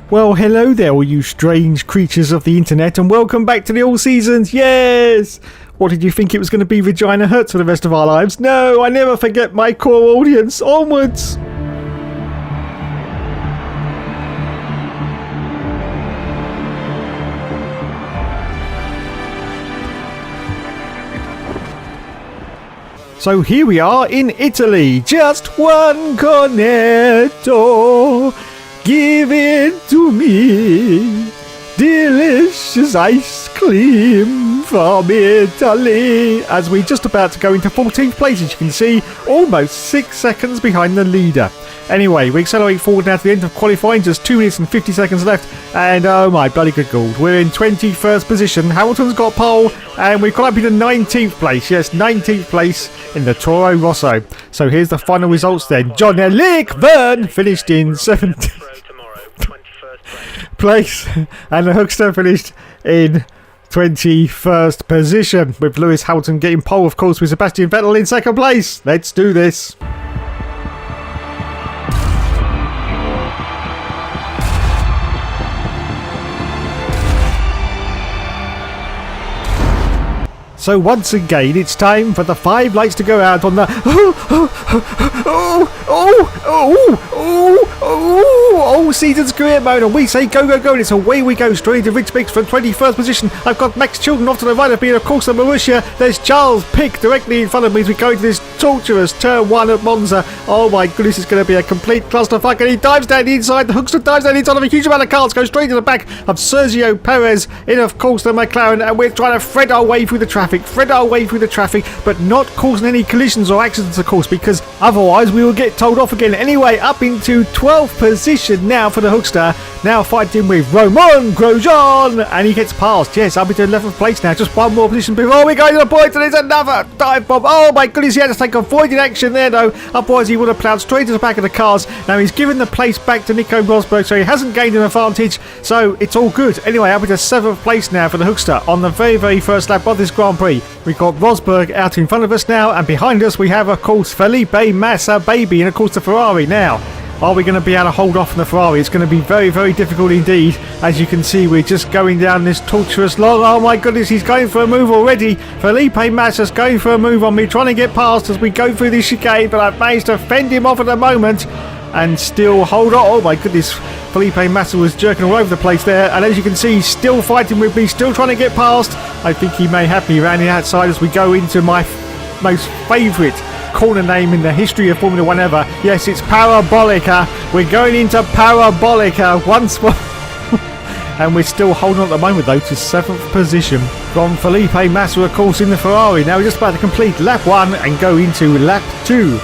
Well, hello there, all you strange creatures of the internet, and welcome back to the All Seasons. Yes! What did you think it was going to be, Regina Hertz, for the rest of our lives? No, I never forget my core audience. Onwards! So here we are in Italy, just one cornetto, give it to me, delicious ice cream from Italy. As we're just about to go into 14th place, as you can see, almost 6 seconds behind the leader. Anyway, we accelerate forward now to the end of qualifying, just 2 minutes and 50 seconds left, and oh my bloody good god, we're in 21st position. Hamilton's got pole, and we've got up into 19th place. Yes, 19th place in the Toro Rosso. So here's the final results then. John Verne finished in 17th place, and the Hookster finished in 21st position, with Lewis Hamilton getting pole, of course, with Sebastian Vettel in 2nd place. Let's do this. So once again, it's time for the 5 lights to go out on the season's career mode, and we say go, go, go, and it's away we go, straight into Rich Biggs from 21st position. I've got Max Chilton off to the right of me, and of course the Marussia. There's Charles Pick directly in front of me as we go into this torturous turn 1 at Monza. Oh my goodness, it's going to be a complete clusterfuck, and he dives down the inside. The Hookster dives down the inside of a huge amount of cars, goes straight to the back of Sergio Perez in, of course, the McLaren, and we're trying to thread our way through the traffic, but not causing any collisions or accidents, of course, because otherwise we will get told off again. Anyway, up into 12th position now for the Hookster, now fighting with Romain Grosjean, and he gets past. Yes, up into 11th place now, just one more position before we go to the point, and there's another dive bomb. Oh my goodness, he had to take avoiding action there though, otherwise he would have ploughed straight to the back of the cars. Now he's given the place back to Nico Rosberg, so he hasn't gained an advantage, so it's all good. Anyway, up into 7th place now for the Hookster on the very first lap of this Grand Prix. We've got Rosberg out in front of us now, and behind us we have, of course, Felipe Massa baby, and of course the Ferrari. Now, are we going to be able to hold off on the Ferrari? It's going to be very, very difficult indeed. As you can see, we're just going down this torturous long. Oh my goodness, he's going for a move already. Felipe Massa's going for a move on me, trying to get past as we go through this chicane, but I've managed to fend him off at the moment and still hold on. Oh my goodness, Felipe Massa was jerking all over the place there, and as you can see, he's still fighting with me, still trying to get past. I think he may have me around the outside as we go into my most favourite corner name in the history of Formula 1 ever. Yes, it's Parabolica. We're going into Parabolica once more. And we're still holding on at the moment though to 7th position from Felipe Massa, of course, in the Ferrari. Now we're just about to complete lap 1 and go into lap 2.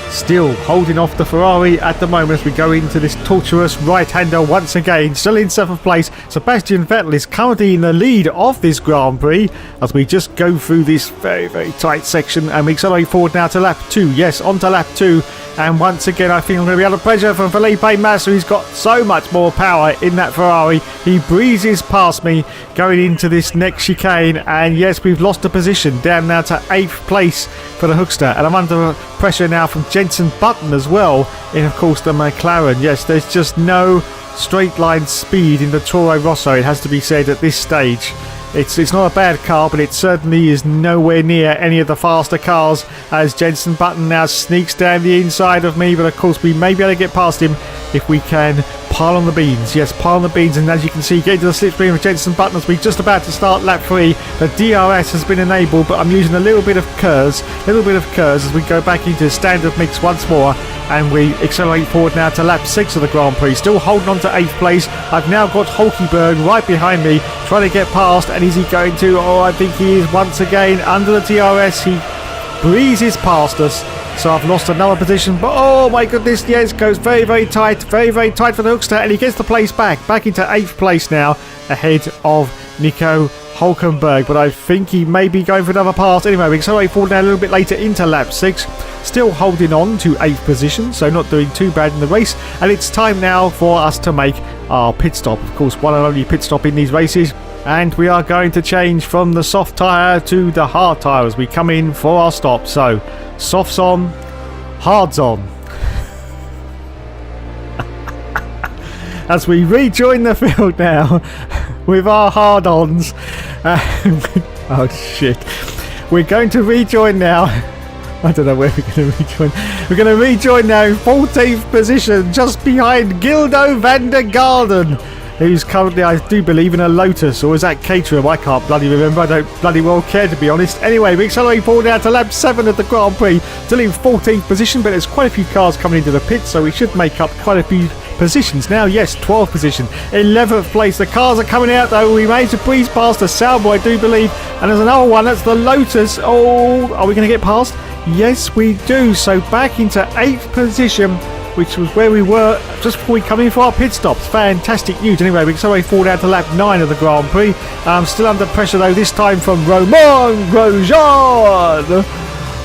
Still holding off the Ferrari at the moment as we go into this torturous right-hander once again. Still in 7th place. Sebastian Vettel is currently in the lead of this Grand Prix as we just go through this very, very tight section, and we accelerate forward now to lap 2. Yes, on to lap 2. And once again, I think I'm going to be under pressure from Felipe Massa. He's got so much more power in that Ferrari. He breezes past me going into this next chicane. And yes, we've lost a position down now to 8th place for the Hookster. And I'm under pressure now from Jenson Button as well in, of course, the McLaren. Yes, there's just no straight line speed in the Toro Rosso, it has to be said at this stage. It's not a bad car, but it certainly is nowhere near any of the faster cars as Jenson Button now sneaks down the inside of me. But of course we may be able to get past him if we can pile on the beans. Yes, pile on the beans, and as you can see, get into the slipstream of Jenson Button as we're just about to start lap 3. The DRS has been enabled, but I'm using a little bit of curves as we go back into standard mix once more, and we accelerate forward now to lap 6 of the Grand Prix. Still holding on to 8th place. I've now got Hulkenberg right behind me, trying to get past, and is he going to? Oh, I think he is once again under the DRS. He breezes past us. So I've lost another position, but oh my goodness, yes, goes very, very tight for the Hookster, and he gets the place back into 8th place now, ahead of Nico Hulkenberg, but I think he may be going for another pass. Anyway, we accelerate forward now a little bit later into lap 6, still holding on to 8th position, so not doing too bad in the race, and it's time now for us to make our pit stop. Of course, one and only pit stop in these races. And we are going to change from the soft tyre to the hard tyre as we come in for our stop. So, softs on, hards on. as we rejoin the field now with our hard-ons. Oh shit. We're going to rejoin now. I don't know where we're going to rejoin. We're going to rejoin now in 14th position, just behind Gildo van der Garden, who's currently, I do believe, in a Lotus, or is that Caterham? I can't bloody remember. I don't bloody well care, to be honest. Anyway, we accelerate forward now to lap 7 of the Grand Prix, still in 14th position, but there's quite a few cars coming into the pit, so we should make up quite a few positions now. Yes, 12th position, 11th place. The cars are coming out though. We managed to breeze past the Sauber, I do believe, and there's another one. That's the Lotus. Oh, are we going to get past? Yes, we do. So back into 8th position, which was where we were just before we come in for our pit stops. Fantastic news. Anyway, we accelerate forward out to lap 9 of the Grand Prix. Still under pressure though, this time from Romain Grosjean.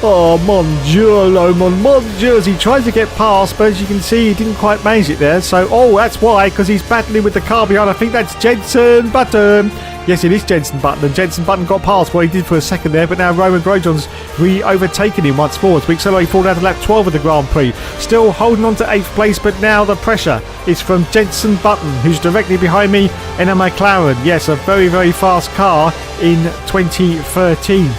Oh, mon Dieu, mon Dieu, as he tries to get past, but as you can see, he didn't quite manage it there. So, that's why, because he's battling with the car behind. I think that's Jenson Button. Yes, it is Jenson Button, and Jenson Button got past what he did for a second there, but now Romain Grosjean's overtaken him once more. As we accelerate forward out to lap 12 of the Grand Prix. Still holding on to 8th place, but now the pressure is from Jenson Button, who's directly behind me in a McLaren. Yes, a very, very fast car in 2013.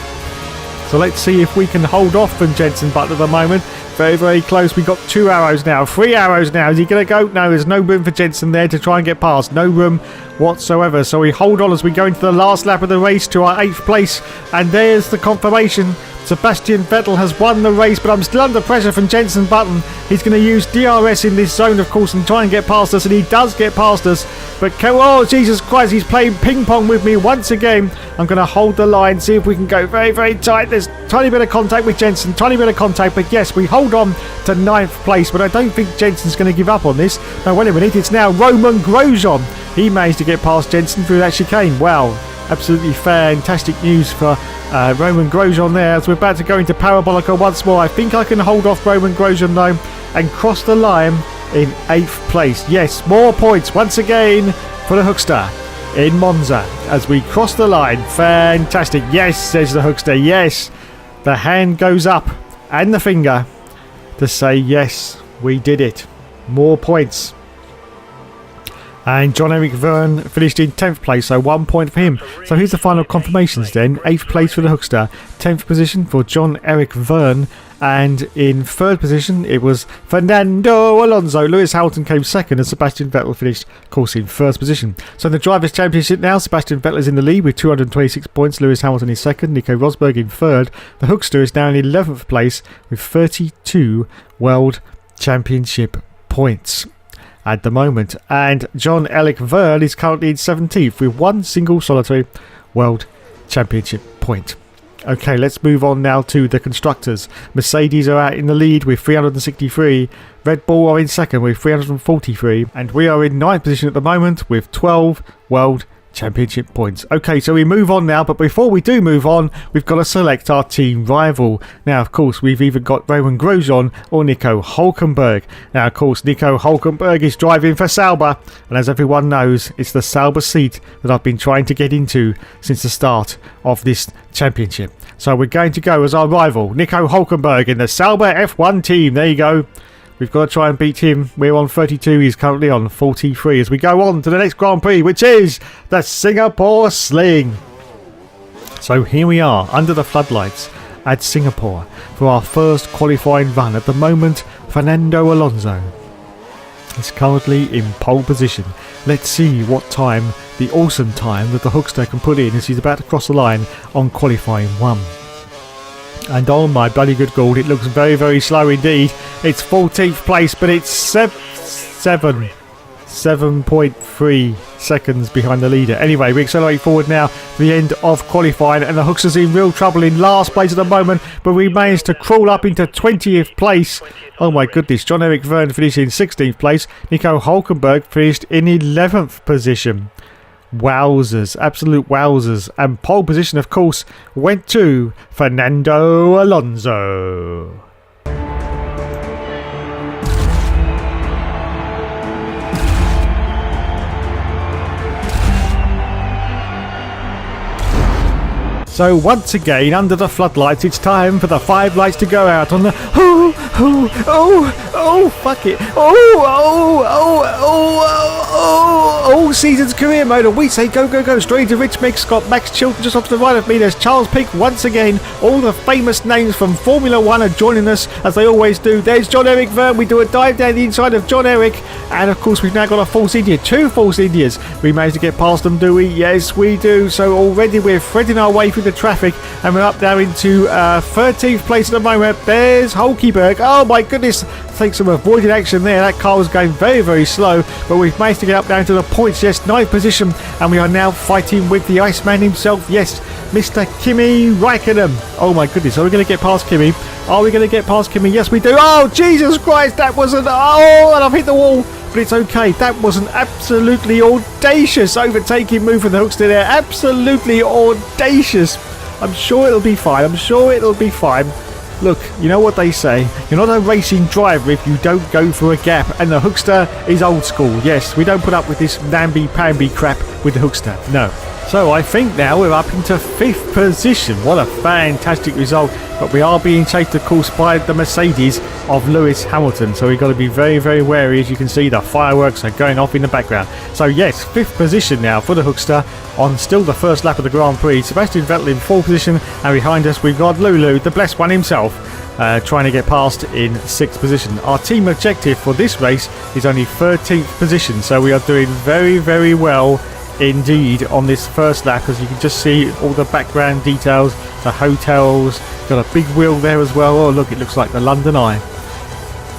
So let's see if we can hold off from Jenson Button at the moment. Very, very close. We've got 2 arrows now. 3 arrows now. Is he going to go? No, there's no room for Jenson there to try and get past. No room whatsoever. So we hold on as we go into the last lap of the race to our 8th place. And there's the confirmation. Sebastian Vettel has won the race, but I'm still under pressure from Jenson Button. He's going to use DRS in this zone, of course, and try and get past us, and he does get past us. But, oh, Jesus Christ, he's playing ping-pong with me once again. I'm going to hold the line, see if we can go very, very tight. There's a tiny bit of contact with Jenson, tiny bit of contact, but yes, we hold on to 9th place, but I don't think Jenson's going to give up on this. No, wait a minute, it's now Romain Grosjean. He managed to get past Jenson through that chicane. Wow. Absolutely fantastic news for Romain Grosjean there, as we're about to go into Parabolica once more. I think I can hold off Romain Grosjean though and cross the line in 8th place. Yes, more points once again for the Hookster in Monza as we cross the line. Fantastic. Yes, says the Hookster. Yes, the hand goes up and the finger to say yes, we did it. More points. And John-Eric Verne finished in 10th place, so 1 point for him. So here's the final confirmations then. 8th place for the Hookster, 10th position for John-Eric Verne, and in 3rd position it was Fernando Alonso. Lewis Hamilton came 2nd and Sebastian Vettel finished, of course, in 1st position. So in the Drivers' Championship now, Sebastian Vettel is in the lead with 226 points, Lewis Hamilton is 2nd, Nico Rosberg in 3rd. The Hookster is now in 11th place with 32 World Championship points at the moment, and John-Eric Verne is currently in 17th with 1 single solitary World Championship point. Okay, let's move on now to the constructors. Mercedes are out in the lead with 363, Red Bull are in 2nd with 343, and we are in 9th position at the moment with 12 World Championship points. Okay, so we move on now, but before we do move on, we've got to select our team rival. Now, of course, we've either got Romain Grosjean or Nico Hülkenberg. Now, of course, Nico Hülkenberg is driving for Sauber, and as everyone knows, it's the Sauber seat that I've been trying to get into since the start of this championship. So we're going to go as our rival, Nico Hülkenberg in the Sauber F1 team. There you go. We've got to try and beat him. We're on 32. He's currently on 43 as we go on to the next Grand Prix, which is the Singapore Sling. So here we are under the floodlights at Singapore for our first qualifying run. At the moment, Fernando Alonso is currently in pole position. Let's see what time, the awesome time that the Hookster can put in as he's about to cross the line on qualifying 1. And oh my bloody good God, it looks very, very slow indeed. It's 14th place, but it's 7.3 seconds behind the leader. Anyway, we accelerate forward now to the end of qualifying, and the Hookster's in real trouble in last place at the moment, but we managed to crawl up into 20th place. Oh my goodness, John-Eric Verne finished in 16th place. Nico Hülkenberg finished in 11th position. Wowzers, absolute wowzers. And pole position, of course, went to Fernando Alonso. So once again, under the floodlights, it's time for the 5 lights to go out on the... Oh, fuck it. All seasons career mode, and we say go, go, go. Straight to Rich Mix, got Max Chilton just off to the right of me. There's Charles Pick once again. All the famous names from Formula 1 are joining us, as they always do. There's John Eric Verne. We do a dive down the inside of John Eric. And of course, we've now got a false India. 2 false Indias. We managed to get past them, do we? Yes, we do. So already we're threading our way through the traffic, and we're up now into 13th place at the moment. There's Hulkenberg. Oh my goodness, take some avoided action there. That car was going very, very slow, but we've managed to get up down to the points. Yes, 9th position, and we are now fighting with the Iceman himself. Yes, Mr. Kimi Räikkönen. Oh my goodness, are we going to get past Kimi? Are we going to get past Kimi? Yes, we do. Oh, Jesus Christ, that was and I've hit the wall. But it's okay. That was an absolutely audacious overtaking move from the Hookster there. Absolutely audacious. I'm sure it'll be fine. Look, you know what they say. You're not a racing driver if you don't go for a gap. And the Hookster is old school. Yes, we don't put up with this namby-pamby crap with the Hookster. No. So I think now we're up into 5th position. What a fantastic result. But we are being chased, of course, by the Mercedes of Lewis Hamilton. So we've got to be very, very wary. As you can see, the fireworks are going off in the background. So yes, 5th position now for the Hookster on still the first lap of the Grand Prix. Sebastian Vettel in 4th position. And behind us, we've got Lulu, the blessed one himself, trying to get past in 6th position. Our team objective for this race is only 13th position. So we are doing very, very well indeed on this first lap, as you can just see all the background details, the hotels, got a big wheel there as well. Oh look, it looks like the London Eye.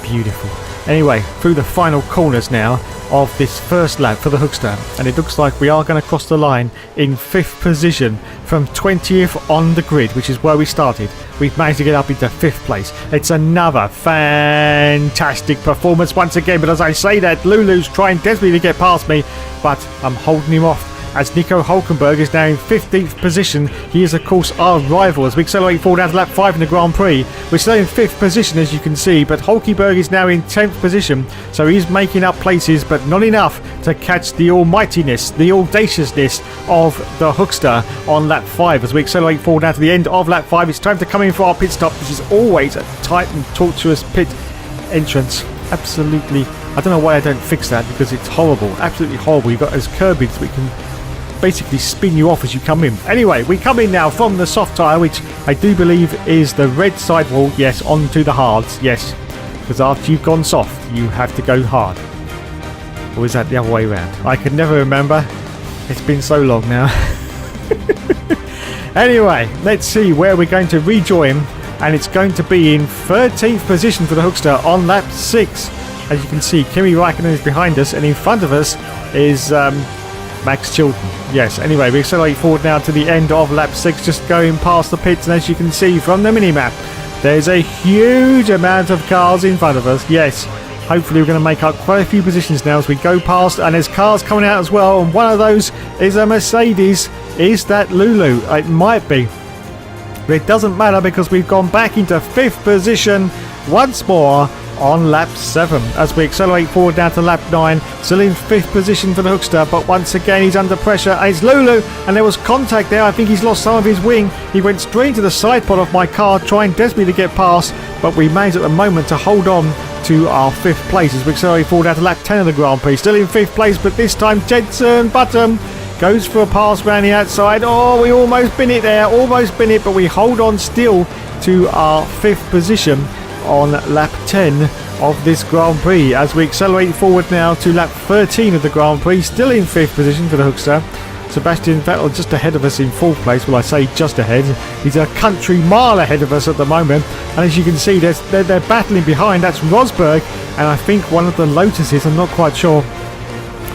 Beautiful. Anyway, through the final corners now of this first lap for the Hookster, and it looks like we are going to cross the line in 5th position from 20th on the grid, which is where we started. We've managed to get up into 5th place. It's another fantastic performance once again, but as I say that, Lulu's trying desperately to get past me, but I'm holding him off, as Nico Hulkenberg is now in 15th position. He is, of course, our rival as we accelerate forward down to lap 5 in the Grand Prix. We're still in 5th position, as you can see, but Hulkenberg is now in 10th position, so he's making up places, but not enough to catch the almightiness, the audaciousness of the Hookster on lap 5. As we accelerate forward down to the end of lap 5, it's time to come in for our pit stop. This is always a tight and tortuous pit entrance. Absolutely. I don't know why I don't fix that, because it's horrible, absolutely horrible. You've got those curbings we can basically spin you off as you come in. Anyway, we come in now from the soft tyre, which I do believe is the red sidewall. Yes, onto the hards. Yes, because after you've gone soft, you have to go hard. Or is that the other way around? I can never remember. It's been so long now. Anyway, let's see where we're going to rejoin, and it's going to be in 13th position for the Hookster on lap 6. As you can see, Kimi Räikkönen is behind us, and in front of us is Max Chilton. Yes, anyway, we accelerate forward now to the end of lap 6, just going past the pits, and as you can see from the mini-map, there's a huge amount of cars in front of us. Yes, hopefully we're going to make up quite a few positions now as we go past, and there's cars coming out as well, and one of those is a Mercedes. Is that Lulu? It might be. But it doesn't matter, because we've gone back into 5th position once more on lap 7 as we accelerate forward down to lap 9, still in 5th position for the Hookster, but once again he's under pressure, and it's Lulu, and there was contact there. I think he's lost some of his wing. He went straight into the side pod of my car, trying desperately to get past, but we managed at the moment to hold on to our 5th place as we accelerate forward down to lap 10 of the Grand Prix, still in 5th place, but this time Jensen Button goes for a pass round the outside. Oh, we almost bin it there, but we hold on still to our 5th position on lap 10 of this Grand Prix as we accelerate forward now to lap 13 of the Grand Prix, still in 5th position for the Hookster. Sebastian Vettel just ahead of us in 4th place. Well, I say just ahead, he's a country mile ahead of us at the moment, and as you can see they're battling behind. That's Rosberg and I think one of the Lotuses, I'm not quite sure,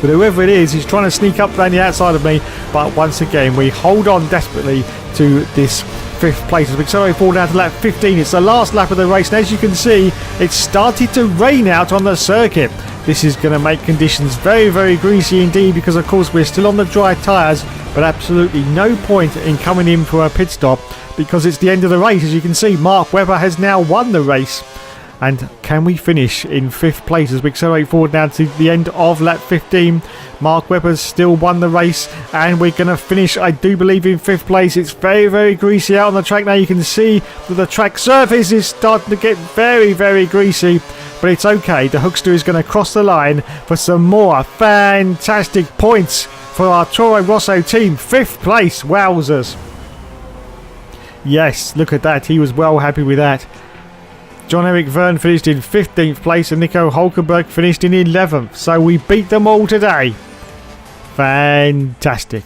but whoever it is, he's trying to sneak up around the outside of me, but once again we hold on desperately to this 5th place as we accelerate forward down to lap 15. It's the last lap of the race, and as you can see, it's started to rain out on the circuit. This is going to make conditions very, very greasy indeed, because of course we're still on the dry tyres, but absolutely no point in coming in for a pit stop because it's the end of the race. As you can see, Mark Webber has now won the race. And can we finish in 5th place as we accelerate forward now to the end of lap 15? Mark Webber's still won the race, and we're going to finish, I do believe, in 5th place. It's very, very greasy out on the track now. You can see that the track surface is starting to get very, very greasy, but it's okay. The Hookster is going to cross the line for some more fantastic points for our Toro Rosso team. 5th place, wowzers. Yes, look at that. He was well happy with that. John-Eric Verne finished in 15th place and Nico Hulkenberg finished in 11th. So we beat them all today. Fantastic.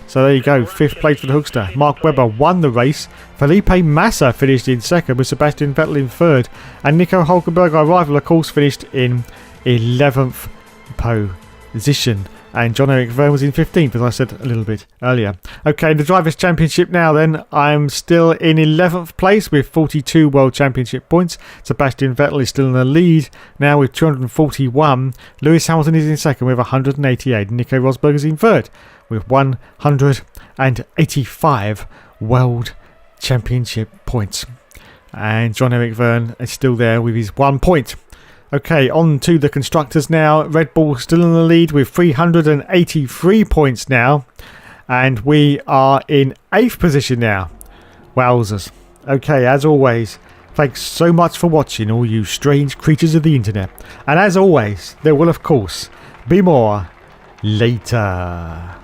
So there you go, 5th place for the Hookster. Mark Webber won the race. Felipe Massa finished in 2nd with Sebastian Vettel in 3rd. And Nico Hulkenberg, our rival, of course, finished in 11th position. And John-Eric Verne was in 15th, as I said a little bit earlier. Okay, the Drivers' Championship now then. I'm still in 11th place with 42 World Championship points. Sebastian Vettel is still in the lead now with 241. Lewis Hamilton is in 2nd with 188. Nico Rosberg is in 3rd with 185 World Championship points. And John-Eric Verne is still there with his 1 point. Okay, on to the constructors now. Red Bull still in the lead with 383 points now. And we are in 8th position now. Wowzers. Okay, as always, thanks so much for watching, all you strange creatures of the internet. And as always, there will of course be more later.